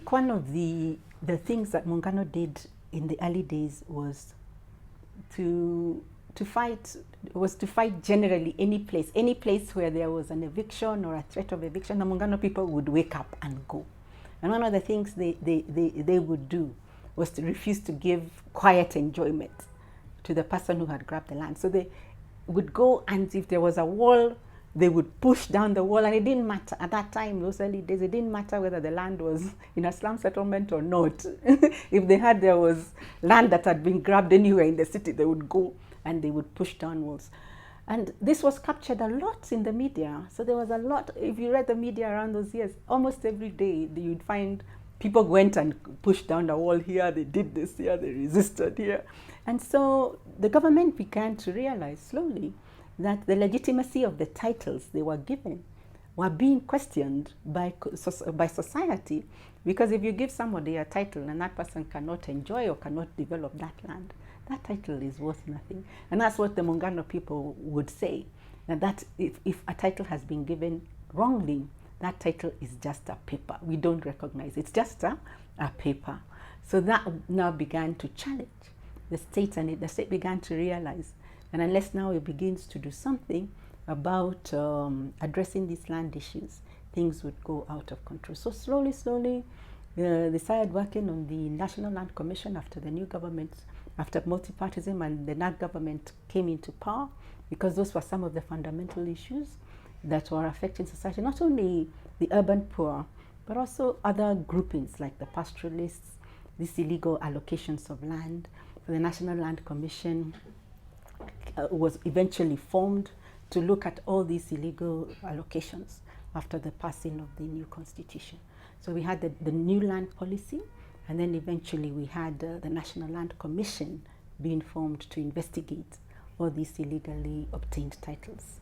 think one of the things that Muungano did in the early days was to fight generally any place where there was an eviction or a threat of eviction. The Muungano people would wake up and go. And one of the things they would do was to refuse to give quiet enjoyment to the person who had grabbed the land. So they would go, and if there was a wall, they would push down the wall. And it didn't matter at that time, those early days, it didn't matter whether the land was in a slum settlement or not. If they had, there was land that had been grabbed anywhere in the city, they would go and they would push down walls. And this was captured a lot in the media. So there was a lot, if you read the media around those years, almost every day you'd find people went and pushed down the wall here, they did this here, they resisted here. And so the government began to realize slowly that the legitimacy of the titles they were given were being questioned by society, because if you give somebody a title and that person cannot enjoy or cannot develop that land, that title is worth nothing. And that's what the Muungano people would say, that if a title has been given wrongly, that title is just a paper. We don't recognize it. It's just a paper. So that now began to challenge the state, and the state began to realize, and unless now it begins to do something about addressing these land issues, things would go out of control. So slowly, they started working on the National Land Commission after the new government, after multipartyism and the NAG government came into power, because those were some of the fundamental issues that were affecting society, not only the urban poor, but also other groupings like the pastoralists, these illegal allocations of land. The National Land Commission was eventually formed to look at all these illegal allocations after the passing of the new constitution. So we had the new land policy, and then eventually we had the National Land Commission being formed to investigate all these illegally obtained titles.